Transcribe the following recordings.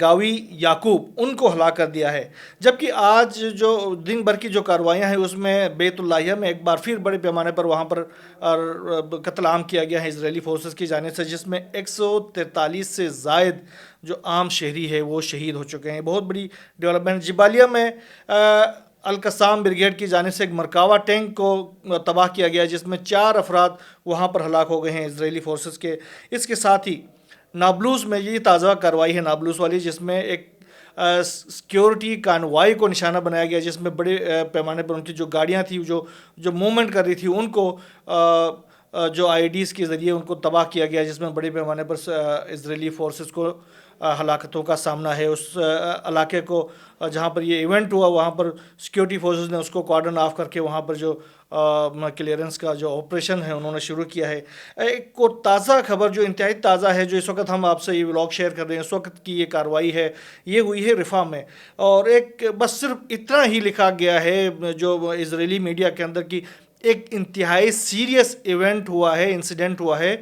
گاوی یعقوب ان کو ہلاک کر دیا ہے. جبکہ آج جو دن بھر کی جو کارروائیاں ہیں اس میں بیت اللہیہ میں ایک بار پھر بڑے پیمانے پر وہاں پر قتل عام کیا گیا ہے اسرائیلی فورسز کی جانب سے، جس میں 143 سے زائد جو عام شہری ہے وہ شہید ہو چکے ہیں. بہت بڑی ڈیولپمنٹ. جبالیہ میں القسام بریگیڈ کی جانب سے ایک مرکاوا ٹینک کو تباہ کیا گیا، جس میں 4 افراد وہاں پر ہلاک ہو گئے ہیں اسرائیلی فورسز کے. اس کے ساتھ ہی نابلوس میں یہ تازہ کارروائی ہے نابلوس والی، جس میں ایک سیکیورٹی کانوائی کو نشانہ بنایا گیا، جس میں بڑے پیمانے پر ان کی جو گاڑیاں تھیں جو موومنٹ کر رہی تھی ان کو جو آئی ڈیز کے ذریعے ان کو تباہ کیا گیا، جس میں بڑے پیمانے پر اسرائیلی فورسز کو ہلاکتوں کا سامنا ہے. اس علاقے کو جہاں پر یہ ایونٹ ہوا وہاں پر سیکیورٹی فورسز نے اس کو کارڈن آف کر کے وہاں پر جو کلیئرنس کا جو آپریشن ہے انہوں نے شروع کیا ہے. ایک کو تازہ خبر جو انتہائی تازہ ہے، جو اس وقت ہم آپ سے یہ ولاگ شیئر کر رہے ہیں، اس وقت کی یہ کارروائی ہے، یہ ہوئی ہے رفح میں. اور ایک بس صرف اتنا ہی لکھا گیا ہے جو اسرائیلی میڈیا کے اندر کی ایک انتہائی سیریس ایونٹ ہوا ہے، انسیڈنٹ ہوا ہے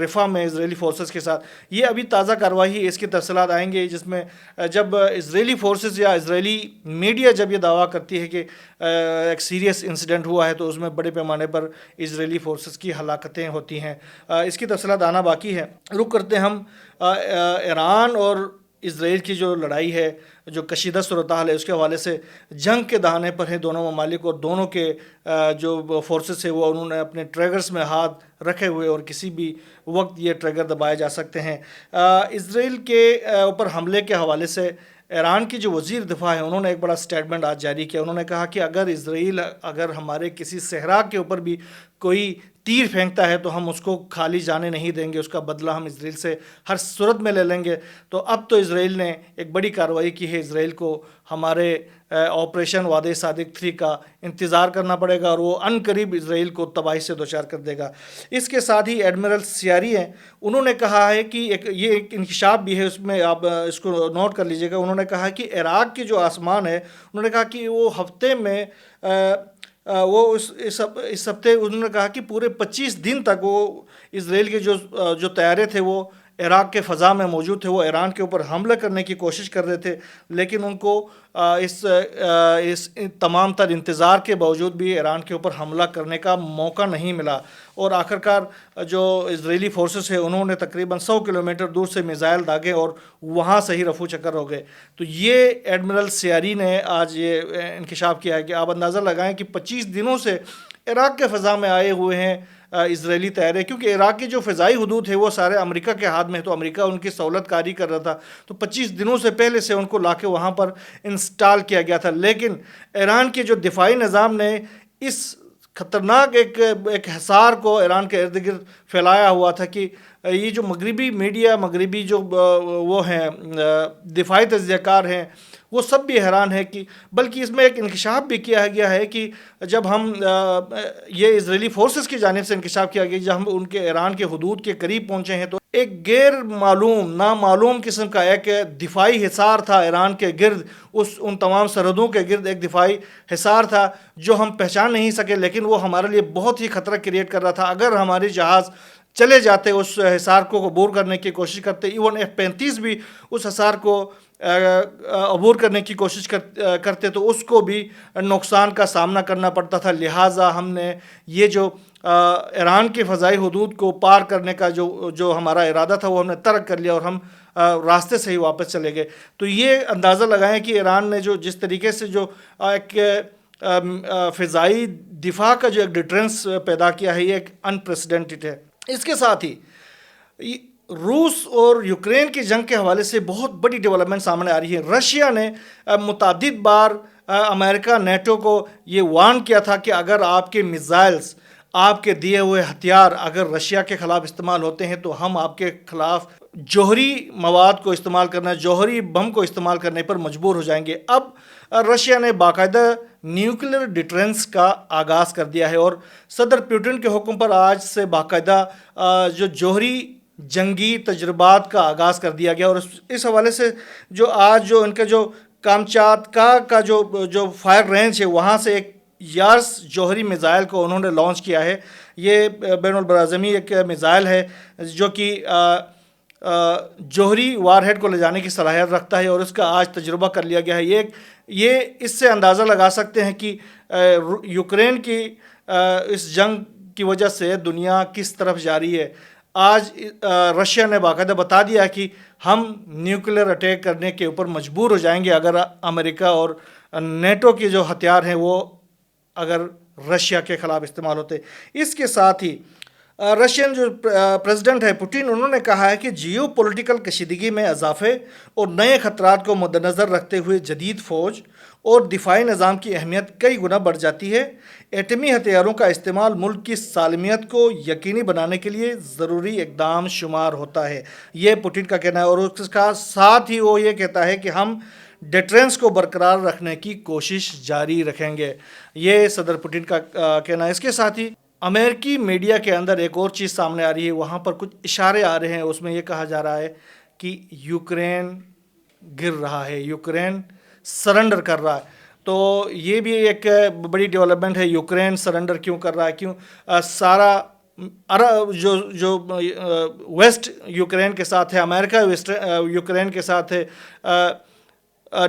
رفح میں اسرائیلی فورسز کے ساتھ. یہ ابھی تازہ کارروائی ہے، اس کی تفصیلات آئیں گے، جس میں جب اسرائیلی فورسز یا اسرائیلی میڈیا جب یہ دعویٰ کرتی ہے کہ ایک سیریس انسیڈنٹ ہوا ہے تو اس میں بڑے پیمانے پر اسرائیلی فورسز کی ہلاکتیں ہوتی ہیں. اس کی تفصیلات آنا باقی ہے. رک کرتے ہم ایران اور اسرائیل کی جو لڑائی ہے، جو کشیدہ صورتحال ہے، اس کے حوالے سے جنگ کے دہانے پر ہیں دونوں ممالک، اور دونوں کے جو فورسز ہیں وہ انہوں نے اپنے ٹریگرز میں ہاتھ رکھے ہوئے اور کسی بھی وقت یہ ٹریگر دبائے جا سکتے ہیں. اسرائیل کے اوپر حملے کے حوالے سے ایران کی جو وزیر دفاع ہے انہوں نے ایک بڑا سٹیٹمنٹ آج جاری کیا. انہوں نے کہا کہ اگر اسرائیل ہمارے کسی صحرا کے اوپر بھی کوئی تیر پھینکتا ہے تو ہم اس کو خالی جانے نہیں دیں گے، اس کا بدلہ ہم اسرائیل سے ہر صورت میں لے لیں گے. تو اب تو اسرائیل نے ایک بڑی کارروائی کی ہے. اسرائیل کو ہمارے آپریشن وعدہ صادق 3 کا انتظار کرنا پڑے گا اور وہ ان قریب اسرائیل کو تباہی سے دوچار کر دے گا. اس کے ساتھ ہی ایڈمرل سیاری ہیں، انہوں نے کہا ہے کہ یہ ایک انکشاف بھی ہے، اس میں آپ اس کو نوٹ کر لیجئے گا. انہوں نے کہا کہ عراق کی جو آسمان ہے، انہوں نے کہا کہ وہ ہفتے میں وہ اس ہفتے انہوں نے کہا کہ پورے 25 دن تک وہ اسرائیل کے جو طیارے تھے وہ عراق کے فضا میں موجود تھے، وہ ایران کے اوپر حملہ کرنے کی کوشش کر رہے تھے، لیکن ان کو اس تمام تر انتظار کے باوجود بھی ایران کے اوپر حملہ کرنے کا موقع نہیں ملا. اور آخرکار جو اسرائیلی فورسز ہیں انہوں نے تقریباً 100 کلومیٹر دور سے میزائل داغے اور وہاں سے ہی رفو چکر ہو گئے. تو یہ ایڈمرل سیاری نے آج یہ انکشاف کیا ہے کہ آپ اندازہ لگائیں کہ 25 دنوں سے عراق کے فضا میں آئے ہوئے ہیں اسرائیلی طیارے، کیونکہ عراق کی جو فضائی حدود ہے وہ سارے امریکہ کے ہاتھ میں ہے، تو امریکہ ان کی سہولت کاری کر رہا تھا. تو 25 دنوں سے پہلے سے ان کو لا کے وہاں پر انسٹال کیا گیا تھا. لیکن ایران کے جو دفاعی نظام نے اس خطرناک ایک حصار کو ایران کے ارد گرد پھیلایا ہوا تھا کہ یہ جو مغربی میڈیا، مغربی جو وہ ہیں دفاعی تجزیہ کار ہیں، وہ سب بھی حیران ہے کہ بلکہ اس میں ایک انکشاف بھی کیا گیا ہے کہ جب ہم یہ اسرائیلی فورسز کی جانب سے انکشاف کیا گیا، جب ہم ان کے ایران کے حدود کے قریب پہنچے ہیں تو ایک غیر معلوم نامعلوم قسم کا ایک دفاعی حصار تھا ایران کے گرد، ان تمام سرحدوں کے گرد ایک دفاعی حصار تھا جو ہم پہچان نہیں سکے، لیکن وہ ہمارے لیے بہت ہی خطرہ کریٹ کر رہا تھا. اگر ہمارے جہاز چلے جاتے اس حصار کو عبور کرنے کی کوشش کرتے، ایون F-35 بھی اس حصار کو عبور کرنے کی کوشش کرتے تو اس کو بھی نقصان کا سامنا کرنا پڑتا تھا. لہٰذا ہم نے یہ جو ایران کی فضائی حدود کو پار کرنے کا جو ہمارا ارادہ تھا وہ ہم نے ترک کر لیا اور ہم راستے سے ہی واپس چلے گئے. تو یہ اندازہ لگائیں کہ ایران نے جس طریقے سے جو ایک فضائی دفاع کا جو ایک ڈیٹرنس پیدا کیا ہے، یہ ایک انپریسیڈنٹڈ ہے. اس کے ساتھ ہی روس اور یوکرین کی جنگ کے حوالے سے بہت بڑی ڈیولپمنٹ سامنے آ رہی ہے. رشیا نے متعدد بار امریکہ نیٹو کو یہ وارن کیا تھا کہ اگر آپ کے میزائلز، آپ کے دیے ہوئے ہتھیار اگر رشیا کے خلاف استعمال ہوتے ہیں تو ہم آپ کے خلاف جوہری مواد کو استعمال کرنا، جوہری بم کو استعمال کرنے پر مجبور ہو جائیں گے. اب رشیا نے باقاعدہ نیوکلیر ڈیٹرنس کا آغاز کر دیا ہے اور صدر پیوٹن کے حکم پر آج سے باقاعدہ جو جوہری جنگی تجربات کا آغاز کر دیا گیا. اور اس حوالے سے جو آج جو ان کا جو کامچاتکا کا جو فائر رینج ہے وہاں سے ایک یارس جوہری میزائل کو انہوں نے لانچ کیا ہے. یہ بین البراعظمی ایک میزائل ہے جو کہ جوہری وار ہیڈ کو لے جانے کی صلاحیت رکھتا ہے، اور اس کا آج تجربہ کر لیا گیا ہے۔ یہ اس سے اندازہ لگا سکتے ہیں کہ یوکرین کی اس جنگ کی وجہ سے دنیا کس طرف جاری ہے۔ آج رشیا نے باقاعدہ بتا دیا کہ ہم نیوکلیئر اٹیک کرنے کے اوپر مجبور ہو جائیں گے اگر امریکہ اور نیٹو کے جو ہتھیار ہیں وہ اگر رشیا کے خلاف استعمال ہوتے۔ اس کے ساتھ ہی رشین جو پریزیڈنٹ ہے پوٹین، انہوں نے کہا ہے کہ جیو پولیٹیکل کشیدگی میں اضافے اور نئے خطرات کو مد نظر رکھتے ہوئے جدید فوج اور دفاعی نظام کی اہمیت کئی گنا بڑھ جاتی ہے۔ ایٹمی ہتھیاروں کا استعمال ملک کی سالمیت کو یقینی بنانے کے لیے ضروری اقدام شمار ہوتا ہے، یہ پوٹین کا کہنا ہے۔ اور اس کا ساتھ ہی وہ یہ کہتا ہے کہ ہم ڈیٹرنس کو برقرار رکھنے کی کوشش جاری رکھیں گے، یہ صدر پوٹین کا کہنا ہے۔ اس کے ساتھ ہی امریکی میڈیا کے اندر ایک اور چیز سامنے آ رہی ہے، وہاں پر کچھ اشارے آ رہے ہیں، اس میں یہ کہا جا رہا ہے کہ یوکرین گر رہا ہے، یوکرین سرنڈر کر رہا ہے۔ تو یہ بھی ایک بڑی ڈیولپمنٹ ہے، یوکرین سرنڈر کیوں کر رہا ہے، کیوں سارا جو ویسٹ یوکرین کے ساتھ ہے، امریکہ ویسٹ یوکرین کے ساتھ ہے،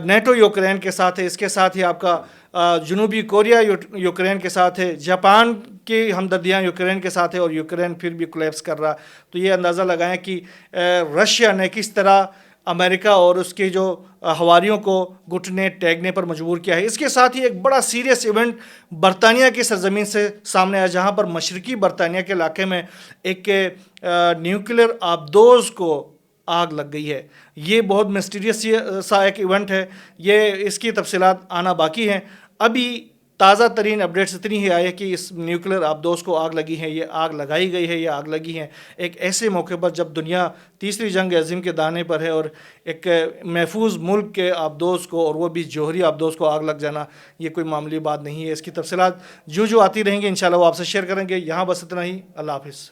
نیٹو یوکرین کے ساتھ ہے، اس کے ساتھ ہی آپ کا جنوبی کوریا یوکرین کے ساتھ ہے، جاپان کی ہمدردیاں یوکرین کے ساتھ ہے، اور یوکرین پھر بھی کولیپس کر رہا۔ تو یہ اندازہ لگائیں کہ رشیا نے کس طرح امریکہ اور اس کے جو حواریوں کو گھٹنے ٹیکنے پر مجبور کیا ہے۔ اس کے ساتھ ہی ایک بڑا سیریس ایونٹ برطانیہ کی سرزمین سے سامنے آیا، جہاں پر مشرقی برطانیہ کے علاقے میں ایک نیوکلیئر آبدوز کو آگ لگ گئی ہے۔ یہ بہت مسٹیریس سا ایک ایونٹ ہے، یہ اس کی تفصیلات آنا باقی ہیں۔ ابھی تازہ ترین اپڈیٹس اتنی ہی آئی ہے کہ اس نیوکلیئر آبدوز کو آگ لگی ہے، یہ آگ لگائی گئی ہے، یہ آگ لگی ہے ایک ایسے موقع پر جب دنیا تیسری جنگ عظیم کے دانے پر ہے، اور ایک محفوظ ملک کے آبدوز کو، اور وہ بھی جوہری آبدوز کو آگ لگ جانا، یہ کوئی معمولی بات نہیں ہے۔ اس کی تفصیلات جو آتی رہیں گی انشاءاللہ وہ آپ سے شیئر کریں گے۔ یہاں بس اتنا ہی، اللہ حافظ۔